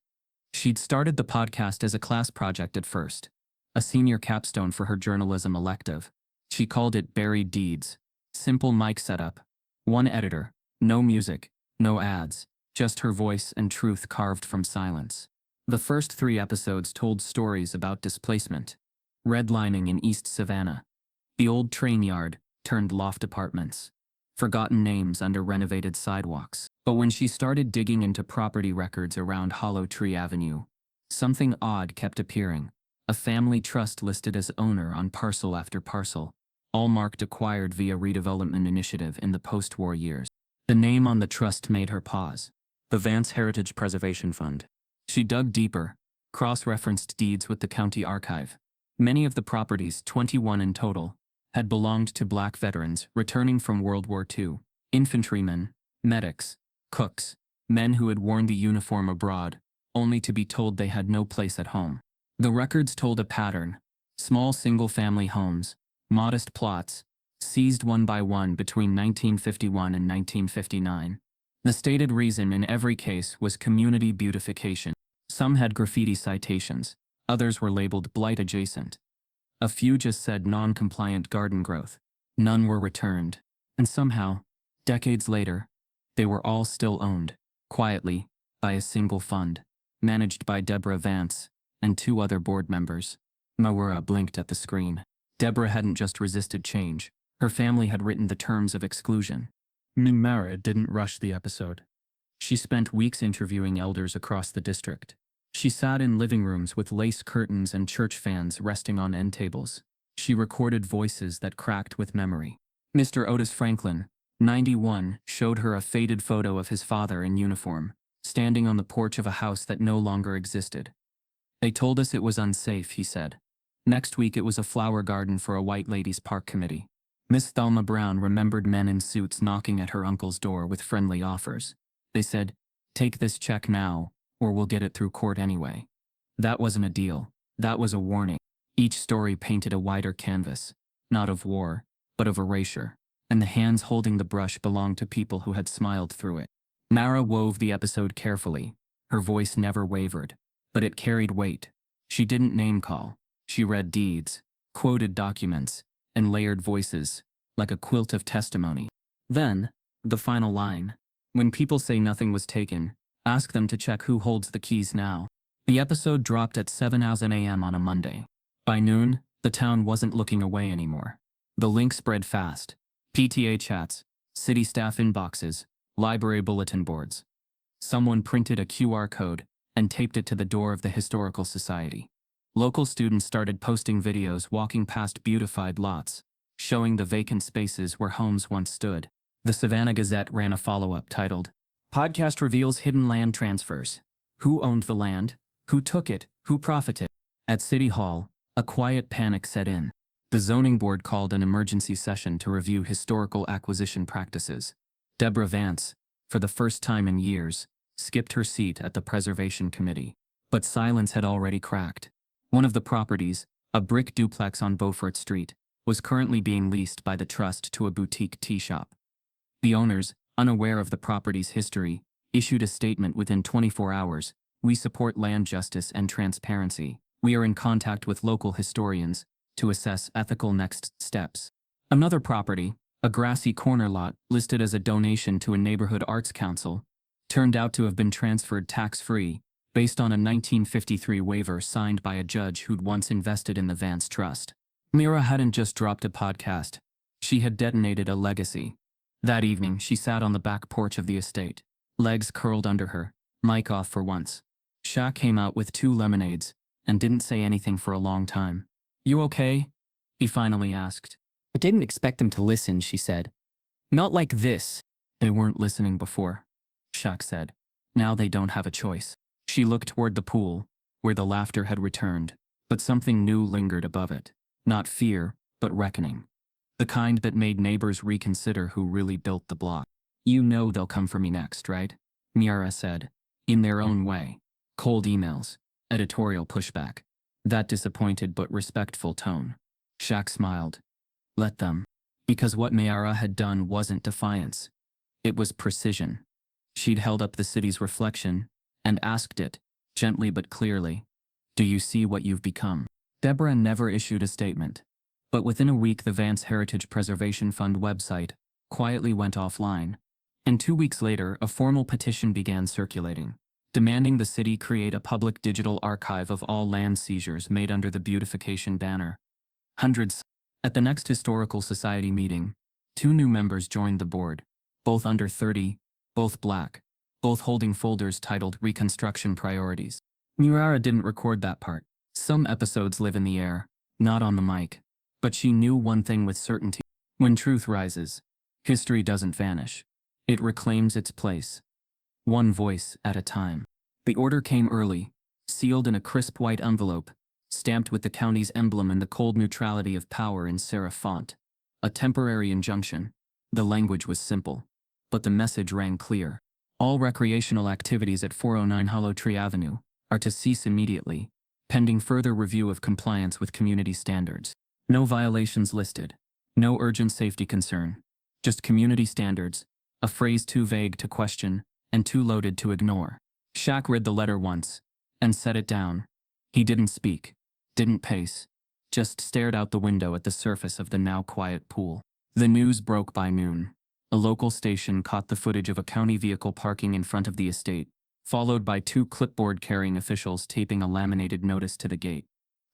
She'd started the podcast as a class project at first, a senior capstone for her journalism elective. She called it Buried Deeds. Simple mic setup. 1 editor. No music. No ads. Just her voice and truth carved from silence. The first 3 episodes told stories about displacement. Redlining in East Savannah. The old train yard turned loft apartments. Forgotten names under renovated sidewalks. But when she started digging into property records around Hollow Tree Avenue, something odd kept appearing. A family trust listed as owner on parcel after parcel, all marked acquired via redevelopment initiative in the post-war years. The name on the trust made her pause. The Vance Heritage Preservation Fund. She dug deeper, cross-referenced deeds with the county archive. Many of the properties, 21 in total, had belonged to Black veterans returning from World War II, infantrymen, medics, cooks, men who had worn the uniform abroad, only to be told they had no place at home. The records told a pattern: small single-family homes, modest plots, seized one by one between 1951 and 1959. The stated reason in every case was community beautification. Some had graffiti citations, others were labeled blight adjacent. A few just said non-compliant garden growth. None were returned. And somehow, decades later, they were all still owned, quietly, by a single fund, managed by Deborah Vance and 2 other board members. Mawura blinked at the screen. Deborah hadn't just resisted change. Her family had written the terms of exclusion. Mara didn't rush the episode. She spent weeks interviewing elders across the district. She sat in living rooms with lace curtains and church fans resting on end tables. She recorded voices that cracked with memory. Mr. Otis Franklin, 91, showed her a faded photo of his father in uniform, standing on the porch of a house that no longer existed. "They told us it was unsafe," he said. Next week it was a flower garden for a white ladies' park committee. Miss Thelma Brown remembered men in suits knocking at her uncle's door with friendly offers. They said, "Take this check now, or we'll get it through court anyway." That wasn't a deal. That was a warning. Each story painted a wider canvas, not of war, but of erasure. And the hands holding the brush belonged to people who had smiled through it. Mara wove the episode carefully. Her voice never wavered, but it carried weight. She didn't name-call. She read deeds, quoted documents, and layered voices, like a quilt of testimony. Then, the final line: "When people say nothing was taken, ask them to check who holds the keys now." The episode dropped at 7:00 a.m. on a Monday. By noon, the town wasn't looking away anymore. The link spread fast. PTA chats, city staff inboxes, library bulletin boards. Someone printed a QR code and taped it to the door of the Historical Society. Local students started posting videos walking past beautified lots, showing the vacant spaces where homes once stood. The Savannah Gazette ran a follow-up titled, "Podcast Reveals Hidden Land Transfers. Who owned the land? Who took it? Who profited?" At City Hall, a quiet panic set in. The zoning board called an emergency session to review historical acquisition practices. Deborah Vance, for the first time in years, skipped her seat at the preservation committee. But silence had already cracked. One of the properties, a brick duplex on Beaufort Street, was currently being leased by the trust to a boutique tea shop. The owners, unaware of the property's history, issued a statement within 24 hours. We support land justice and transparency. We are in contact with local historians to assess ethical next steps. Another property, a grassy corner lot listed as a donation to a neighborhood arts council, turned out to have been transferred tax-free based on a 1953 waiver signed by a judge who'd once invested in the Vance Trust. Mira hadn't just dropped a podcast. She had detonated a legacy. That evening, she sat on the back porch of the estate, legs curled under her, mic off for once. Shaq came out with 2 lemonades and didn't say anything for a long time. "You okay?" he finally asked. I didn't expect them to listen, she said. Not like this. "They weren't listening before," Shaq said. "Now they don't have a choice." She looked toward the pool, where the laughter had returned, but something new lingered above it. Not fear, but reckoning. The kind that made neighbors reconsider who really built the block. "You know they'll come for me next, right?" Miara said, in their own way. Cold emails, editorial pushback, that disappointed but respectful tone. Shaq smiled. Let them. Because what Miara had done wasn't defiance. It was precision. She'd held up the city's reflection and asked it, gently but clearly, "Do you see what you've become?" Deborah never issued a statement. But within a week the Vance Heritage Preservation Fund website quietly went offline. And 2 weeks later, a formal petition began circulating, demanding the city create a public digital archive of all land seizures made under the beautification banner. Hundreds. At the next Historical Society meeting, 2 new members joined the board, both under 30, both black, both holding folders titled Reconstruction Priorities. Murara didn't record that part. Some episodes live in the air, not on the mic. But she knew one thing with certainty. When truth rises, history doesn't vanish. It reclaims its place. One voice at a time. The order came early, sealed in a crisp white envelope, stamped with the county's emblem and the cold neutrality of power in serif font. A temporary injunction. The language was simple, but the message rang clear. All recreational activities at 409 Hollow Tree Avenue are to cease immediately, pending further review of compliance with community standards. No violations listed. No urgent safety concern. Just community standards, a phrase too vague to question and too loaded to ignore. Shaq read the letter once and set it down. He didn't speak, didn't pace, just stared out the window at the surface of the now quiet pool. The news broke by noon. A local station caught the footage of a county vehicle parking in front of the estate, followed by 2 clipboard-carrying officials taping a laminated notice to the gate.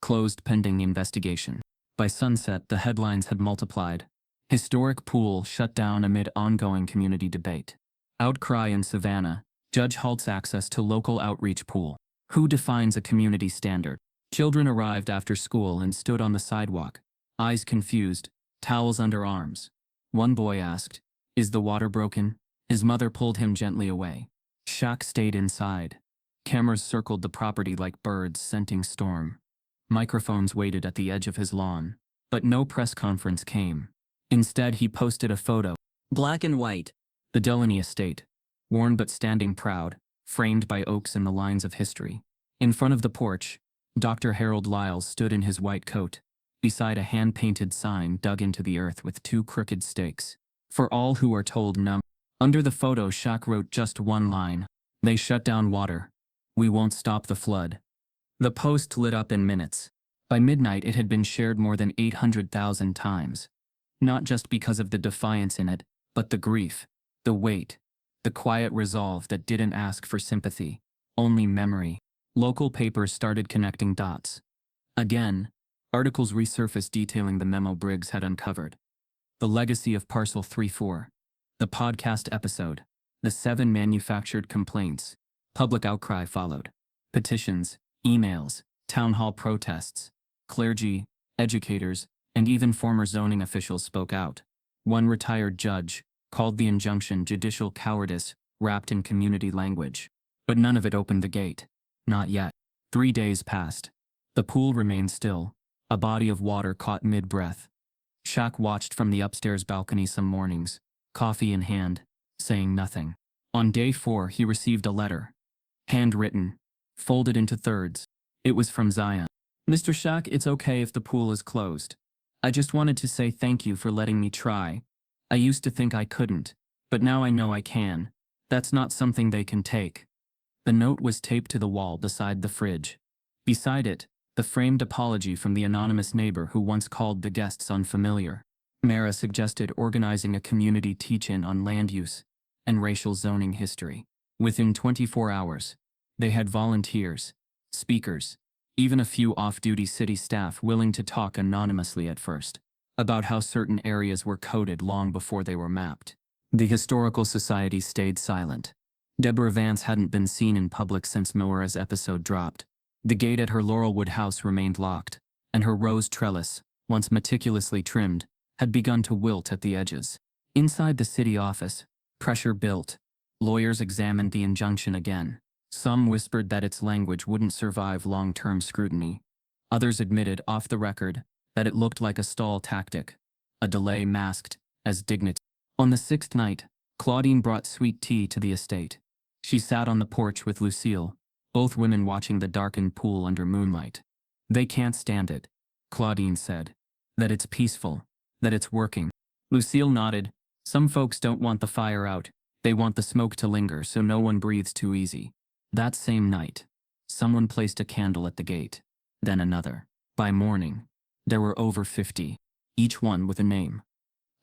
Closed pending investigation. By sunset, the headlines had multiplied. Historic pool shut down amid ongoing community debate. Outcry in Savannah. Judge halts access to local outreach pool. Who defines a community standard? Children arrived after school and stood on the sidewalk, eyes confused, towels under arms. One boy asked, "Is the water broken?" His mother pulled him gently away. Shaq stayed inside. Cameras circled the property like birds scenting storm. Microphones waited at the edge of his lawn. But no press conference came. Instead, he posted a photo. Black and white. The Delaney estate. Worn but standing proud, framed by oaks and the lines of history. In front of the porch, Dr. Harold Lyles stood in his white coat, beside a hand-painted sign dug into the earth with 2 crooked stakes. For all who are told no. Under the photo, Shaq wrote just one line. "They shut down water. We won't stop the flood." The post lit up in minutes. By midnight, it had been shared more than 800,000 times. Not just because of the defiance in it, but the grief, the weight, the quiet resolve that didn't ask for sympathy, only memory. Local papers started connecting dots. Again, articles resurfaced detailing the memo Briggs had uncovered. The legacy of Parcel 34. The podcast episode. The 7 manufactured complaints. Public outcry followed. Petitions, emails, town hall protests. Clergy, educators, and even former zoning officials spoke out. One retired judge called the injunction judicial cowardice wrapped in community language. But none of it opened the gate. Not yet. 3 days passed. The pool remained still, A body of water caught mid-breath. Shaq watched from the upstairs balcony some mornings, coffee in hand, saying nothing. On day 4 he received a letter. Handwritten, folded into thirds. It was from Zion. Mr. Shaq, it's okay if the pool is closed. I just wanted to say thank you for letting me try. I used to think I couldn't, but now I know I can. That's not something they can take. The note was taped to the wall beside the fridge. Beside it, the framed apology from the anonymous neighbor who once called the guests unfamiliar. Mara suggested organizing a community teach-in on land use and racial zoning history. Within 24 hours, they had volunteers, speakers, even a few off-duty city staff willing to talk anonymously at first about how certain areas were coded long before they were mapped. The Historical Society stayed silent. Deborah Vance hadn't been seen in public since Moira's episode dropped. The gate at her Laurelwood house remained locked, and her rose trellis, once meticulously trimmed, had begun to wilt at the edges. Inside the city office, pressure built. Lawyers examined the injunction again. Some whispered that its language wouldn't survive long-term scrutiny. Others admitted off the record that it looked like a stall tactic, a delay masked as dignity. On the 6th night, Claudine brought sweet tea to the estate. She sat on the porch with Lucille, both women watching the darkened pool under moonlight. They can't stand it, Claudine said. That it's peaceful, that it's working. Lucille nodded. Some folks don't want the fire out. They want the smoke to linger so no one breathes too easy. That same night, someone placed a candle at the gate, then another. By morning, there were over 50, each one with a name.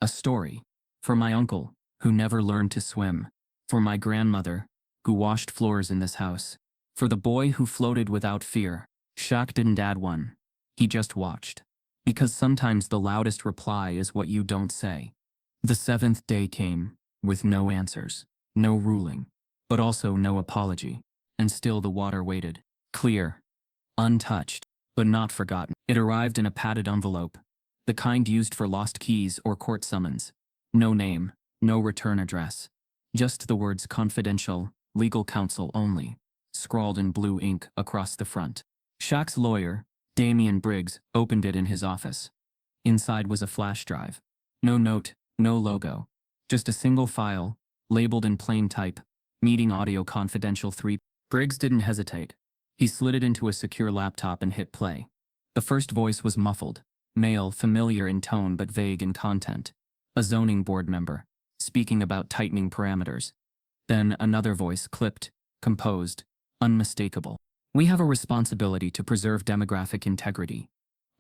A story. For my uncle, who never learned to swim. For my grandmother, who washed floors in this house. For the boy who floated without fear. Shaq didn't add one. He just watched. Because sometimes the loudest reply is what you don't say. The 7th day came, with no answers, no ruling, but also no apology. And still the water waited. Clear. Untouched, but not forgotten. It arrived in a padded envelope. The kind used for lost keys or court summons. No name, no return address. Just the words confidential, legal counsel only, scrawled in blue ink across the front. Shaq's lawyer, Damian Briggs, opened it in his office. Inside was a flash drive. No note, no logo. Just a single file, labeled in plain type, meeting audio confidential 3. Briggs didn't hesitate. He slid it into a secure laptop and hit play. The first voice was muffled, male, familiar in tone but vague in content. A zoning board member, speaking about tightening parameters. Then another voice, clipped, composed, unmistakable. We have a responsibility to preserve demographic integrity.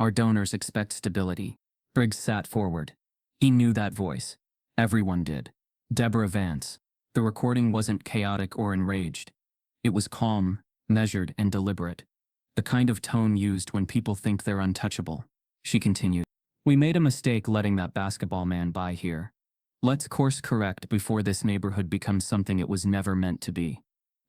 Our donors expect stability. Briggs sat forward. He knew that voice. Everyone did. Deborah Vance. The recording wasn't chaotic or enraged. It was calm, measured, and deliberate. The kind of tone used when people think they're untouchable. She continued. We made a mistake letting that basketball man by here. Let's course correct before this neighborhood becomes something it was never meant to be.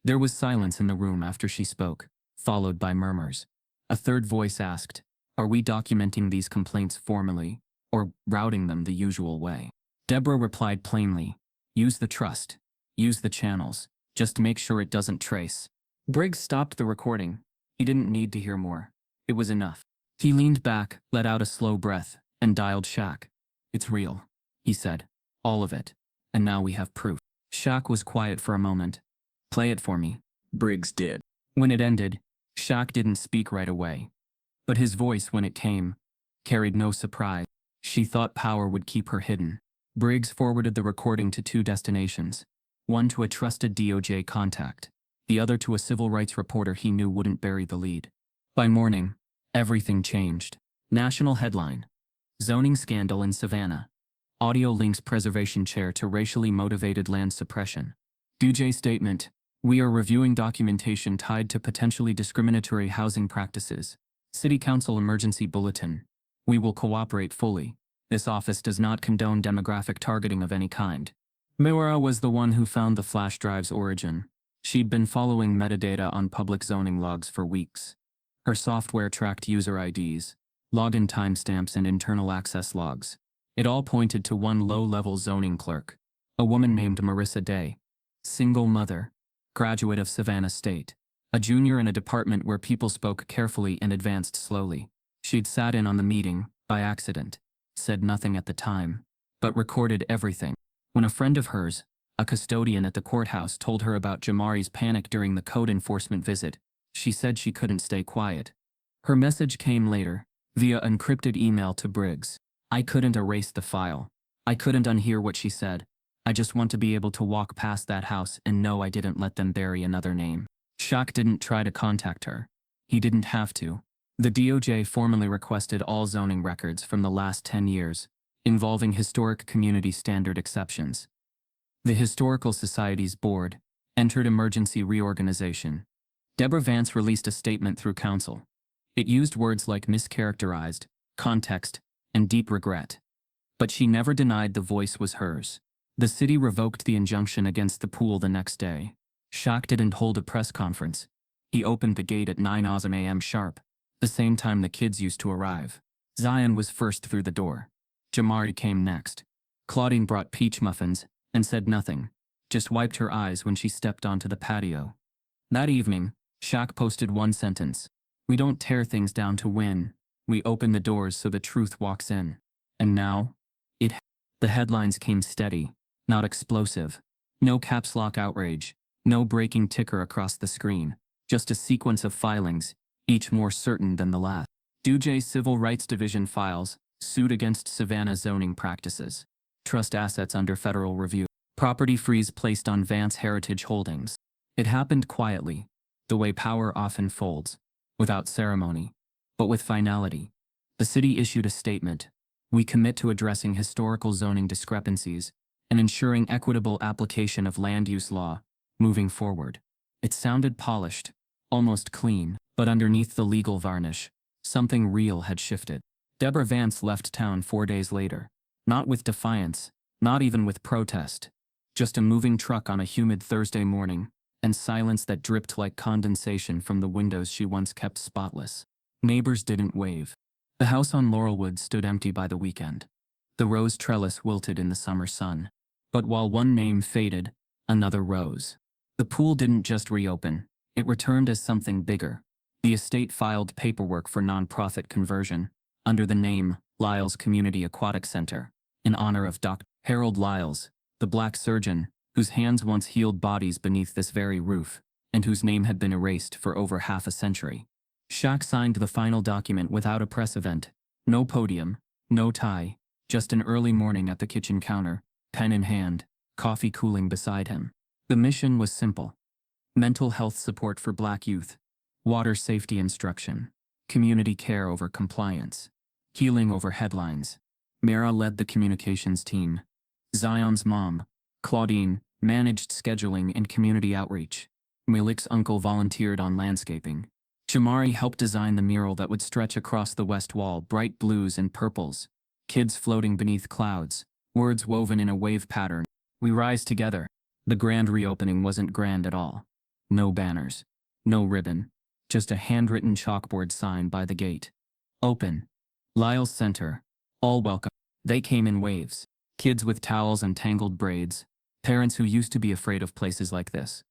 There was silence in the room after she spoke, followed by murmurs. A third voice asked, are we documenting these complaints formally, or routing them the usual way? Deborah replied plainly, use the trust, use the channels, just make sure it doesn't trace. Briggs stopped the recording. He didn't need to hear more. It was enough. He leaned back, let out a slow breath, and dialed Shaq. It's real, he said. All of it. And now we have proof. Shaq was quiet for a moment. Play it for me. Briggs did. When it ended, Shaq didn't speak right away. But his voice, when it came, carried no surprise. She thought power would keep her hidden. Briggs forwarded the recording to 2 destinations. One to a trusted DOJ contact. The other to a civil rights reporter he knew wouldn't bury the lead. By morning, everything changed. National headline. Zoning scandal in Savannah. Audio links preservation chair to racially motivated land suppression. DOJ statement. We are reviewing documentation tied to potentially discriminatory housing practices. City Council emergency bulletin. We will cooperate fully. This office does not condone demographic targeting of any kind. Moira was the one who found the flash drive's origin. She'd been following metadata on public zoning logs for weeks. Her software tracked user IDs, login timestamps, and internal access logs. It all pointed to one low-level zoning clerk, a woman named Marissa Day. Single mother, graduate of Savannah State, a junior in a department where people spoke carefully and advanced slowly. She'd sat in on the meeting, by accident, said nothing at the time, but recorded everything. When a friend of hers, a custodian at the courthouse, told her about Jamari's panic during the code enforcement visit, she said she couldn't stay quiet. Her message came later, via encrypted email to Briggs. I couldn't erase the file. I couldn't unhear what she said. I just want to be able to walk past that house and know I didn't let them bury another name. Shaq didn't try to contact her. He didn't have to. The DOJ formally requested all zoning records from the last 10 years, involving historic community standard exceptions. The Historical Society's board entered emergency reorganization. Deborah Vance released a statement through counsel. It used words like mischaracterized, context, and deep regret. But she never denied the voice was hers. The city revoked the injunction against the pool the next day. Shaq didn't hold a press conference. He opened the gate at 9 a.m. sharp, the same time the kids used to arrive. Zion was first through the door. Jamari came next. Claudine brought peach muffins and said nothing, just wiped her eyes when she stepped onto the patio. That evening, Shaq posted one sentence. We don't tear things down to win. We open the doors so the truth walks in. And now, the headlines came steady, not explosive. No caps lock outrage, no breaking ticker across the screen, just a sequence of filings, each more certain than the last. DOJ Civil Rights Division files, suit against Savannah zoning practices. Trust assets under federal review. Property freeze placed on Vance Heritage Holdings. It happened quietly, the way power often folds, without ceremony, but with finality. The city issued a statement. We commit to addressing historical zoning discrepancies and ensuring equitable application of land use law, moving forward. It sounded polished, almost clean, but underneath the legal varnish, something real had shifted. Deborah Vance left town 4 days later. Not with defiance, not even with protest. Just a moving truck on a humid Thursday morning, and silence that dripped like condensation from the windows she once kept spotless. Neighbors didn't wave. The house on Laurelwood stood empty by the weekend. The rose trellis wilted in the summer sun. But while one name faded, another rose. The pool didn't just reopen, it returned as something bigger. The estate filed paperwork for nonprofit conversion, under the name Lyles Community Aquatic Center, in honor of Dr. Harold Lyles, the black surgeon, whose hands once healed bodies beneath this very roof, and whose name had been erased for over half a century. Shaq signed the final document without a press event. No podium, no tie, just an early morning at the kitchen counter, pen in hand, coffee cooling beside him. The mission was simple. Mental health support for Black youth, water safety instruction, community care over compliance, healing over headlines. Mara led the communications team. Zion's mom, Claudine, managed scheduling and community outreach. Malik's uncle volunteered on landscaping. Jamari helped design the mural that would stretch across the west wall, bright blues and purples, kids floating beneath clouds, words woven in a wave pattern. We rise together. The grand reopening wasn't grand at all. No banners, no ribbon, just a handwritten chalkboard sign by the gate. Open. Lyles Center. All welcome. They came in waves. Kids with towels and tangled braids, parents who used to be afraid of places like this,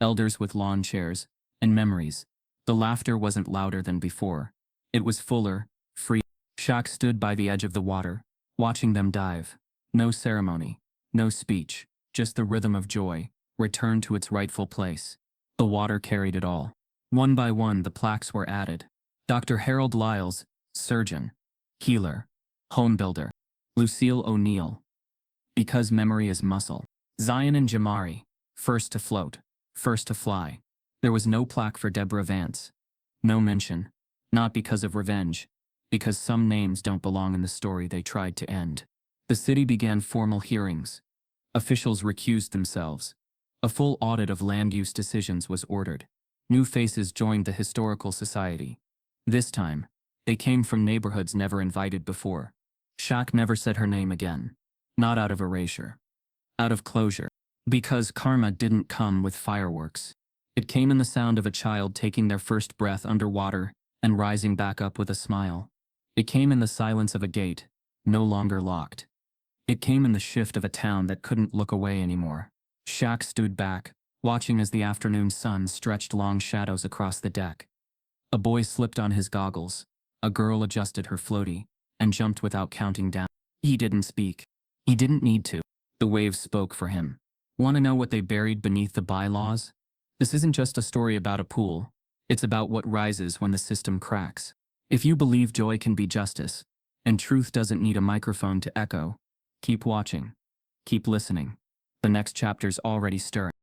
elders with lawn chairs, and memories. The laughter wasn't louder than before. It was fuller, free. Shaq stood by the edge of the water, watching them dive. No ceremony, no speech, just the rhythm of joy, returned to its rightful place. The water carried it all. One by one the plaques were added. Dr. Harold Lyles, surgeon, healer, home builder. Lucille O'Neill. Because memory is muscle. Zion and Jamari, first to float, first to fly. There was no plaque for Deborah Vance. No mention. Not because of revenge. Because some names don't belong in the story they tried to end. The city began formal hearings. Officials recused themselves. A full audit of land use decisions was ordered. New faces joined the Historical Society. This time, they came from neighborhoods never invited before. Shaq never said her name again. Not out of erasure. Out of closure. Because karma didn't come with fireworks. It came in the sound of a child taking their first breath underwater and rising back up with a smile. It came in the silence of a gate, no longer locked. It came in the shift of a town that couldn't look away anymore. Shaq stood back, watching as the afternoon sun stretched long shadows across the deck. A boy slipped on his goggles. A girl adjusted her floaty and jumped without counting down. He didn't speak. He didn't need to. The waves spoke for him. Want to know what they buried beneath the bylaws? This isn't just a story about a pool. It's about what rises when the system cracks. If you believe joy can be justice, and truth doesn't need a microphone to echo, keep watching. Keep listening. The next chapter's already stirring.